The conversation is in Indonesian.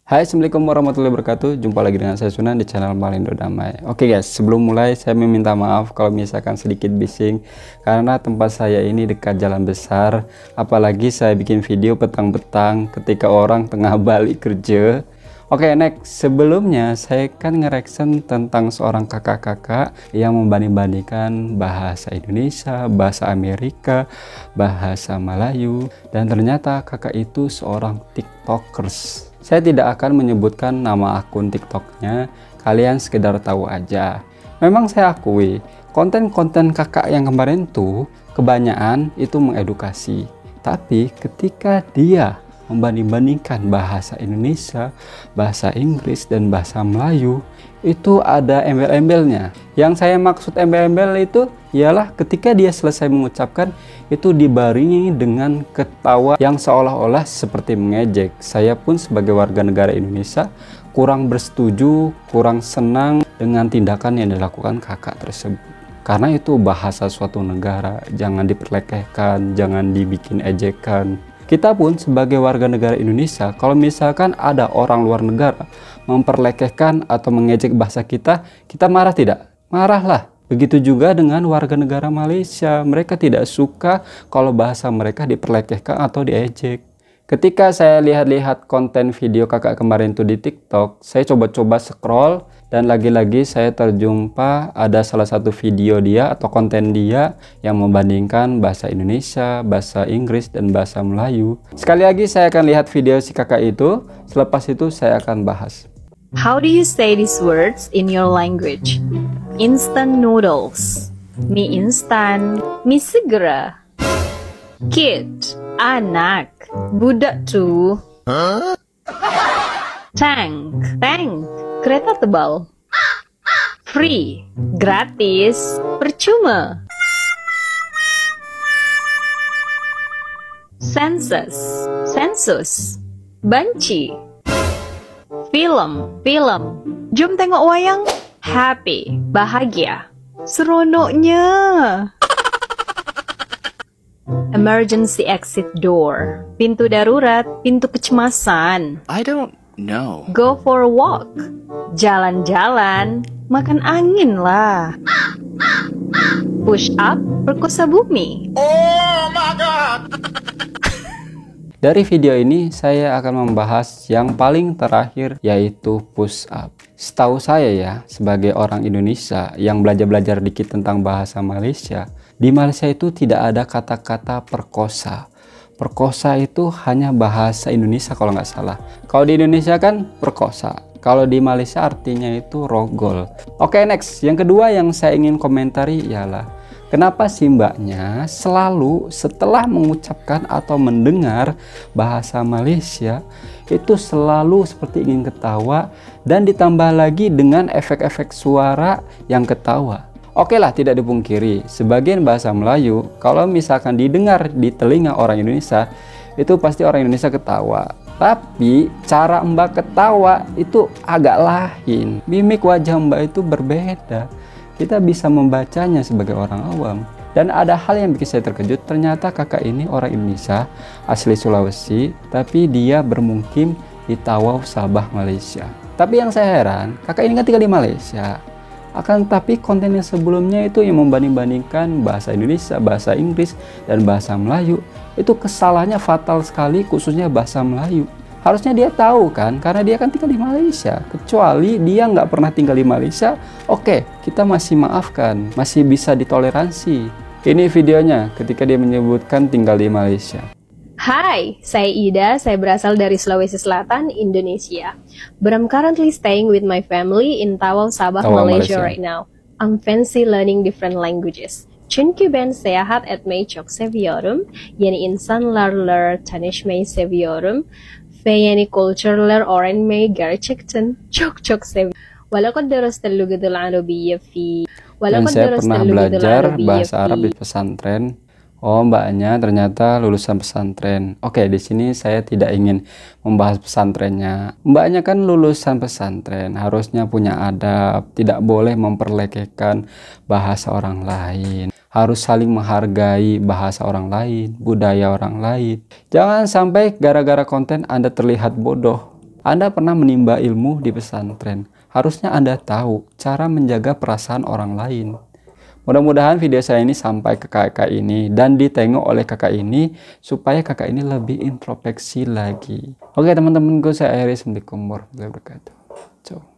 Hai, assalamualaikum warahmatullahi wabarakatuh. Jumpa lagi dengan saya Sunan di channel Malindo Damai. Oke guys, sebelum mulai saya meminta maaf kalau misalkan sedikit bising karena tempat saya ini dekat jalan besar. Apalagi saya bikin video petang-petang ketika orang tengah balik kerja. Oke, next. Sebelumnya saya kan ngereaction tentang seorang kakak-kakak yang membanding-bandingkan bahasa Indonesia, bahasa Amerika, bahasa Melayu, dan ternyata kakak itu seorang TikTokers. Saya tidak akan menyebutkan nama akun TikToknya, kalian sekedar tahu aja. Memang saya akui, konten-konten kakak yang kemarin tuh kebanyakan itu mengedukasi. Tapi ketika dia membanding-bandingkan bahasa Indonesia, bahasa Inggris, dan bahasa Melayu, itu ada embel-embelnya. Yang saya maksud embel-embel itu ialah ketika dia selesai mengucapkan, itu dibarengi dengan ketawa yang seolah-olah seperti mengejek. Saya pun sebagai warga negara Indonesia kurang bersetuju, kurang senang dengan tindakan yang dilakukan kakak tersebut. Karena itu bahasa suatu negara, jangan diperlekehkan, jangan dibikin ejekan. Kita pun sebagai warga negara Indonesia, kalau misalkan ada orang luar negara memperlekehkan atau mengejek bahasa kita, kita marah tidak? Marahlah. Begitu juga dengan warga negara Malaysia, mereka tidak suka kalau bahasa mereka diperlekehkan atau diejek. Ketika saya lihat-lihat konten video kakak kemarin itu di TikTok, saya coba-coba scroll dan lagi-lagi saya terjumpa ada salah satu video dia atau konten dia yang membandingkan bahasa Indonesia, bahasa Inggris, dan bahasa Melayu. Sekali lagi saya akan lihat video si kakak itu, selepas itu saya akan bahas. How do you say these words in your language? Instant noodles, mie instan, mie segera, kid, anak, budak tuh, tank, kereta tebal, free, gratis, percuma, sensus, banci, film, jom tengok wayang, happy, bahagia, seronoknya, emergency exit door, pintu darurat, pintu kecemasan, I don't know, go for a walk, jalan-jalan, makan angin lah, push up, perkosa bumi. oh my god. Dari video ini saya akan membahas yang paling terakhir, yaitu push up. Setahu saya ya, sebagai orang Indonesia yang belajar-belajar dikit tentang bahasa Malaysia, di Malaysia itu tidak ada kata-kata perkosa. Perkosa itu hanya bahasa Indonesia kalau nggak salah. Kalau di Indonesia kan perkosa, kalau di Malaysia artinya itu rogol. Oke, next. Yang kedua yang saya ingin komentari ialah kenapa sih mbaknya selalu setelah mengucapkan atau mendengar bahasa Malaysia itu selalu seperti ingin ketawa dan ditambah lagi dengan efek-efek suara yang ketawa. Oke lah, tidak dipungkiri, sebagian bahasa Melayu kalau misalkan didengar di telinga orang Indonesia itu pasti orang Indonesia ketawa. Tapi cara mbak ketawa itu agak lain, mimik wajah mbak itu berbeda. Kita bisa membacanya sebagai orang awam. Dan ada hal yang bikin saya terkejut, ternyata kakak ini orang Indonesia asli Sulawesi, tapi dia bermukim di Tawau, Sabah, Malaysia. Tapi yang saya heran, kakak ini kan tinggal di Malaysia. Akan tapi konten yang sebelumnya itu yang membanding-bandingkan bahasa Indonesia, bahasa Inggris, dan bahasa Melayu, itu kesalahannya fatal sekali, khususnya bahasa Melayu. Harusnya dia tahu kan, karena dia kan tinggal di Malaysia. Kecuali dia nggak pernah tinggal di Malaysia, oke, kita masih maafkan, masih bisa ditoleransi. Ini videonya ketika dia menyebutkan tinggal di Malaysia. Hai, saya Ida, saya berasal dari Sulawesi Selatan, Indonesia. But I'm currently staying with my family in Tawau, Sabah, Malaysia right now. I'm fancy learning different languages. Çünkü ben seyahat etmeyi çok seviyorum. Yeni insanlarla tanışmayı seviyorum. Ve yeni kültürler öğrenmeyi gerçekten çok seviyorum. Walaqad darastul lughatul arabiyyah fi Dan saya pernah belajar bahasa Arab di pesantren. Oh, mbaknya ternyata lulusan pesantren. Oke, di sini saya tidak ingin membahas pesantrennya. Mbaknya kan lulusan pesantren, harusnya punya adab, tidak boleh memperlekehkan bahasa orang lain. Harus saling menghargai bahasa orang lain, budaya orang lain. Jangan sampai gara-gara konten Anda terlihat bodoh. Anda pernah menimba ilmu di pesantren. Harusnya Anda tahu cara menjaga perasaan orang lain. Mudah-mudahan video saya ini sampai ke kakak ini dan ditengok oleh kakak ini supaya kakak ini lebih introspeksi lagi. Oke teman-temanku, saya akhiri. Assalamualaikum warahmatullahi wabarakatuh. Ciao.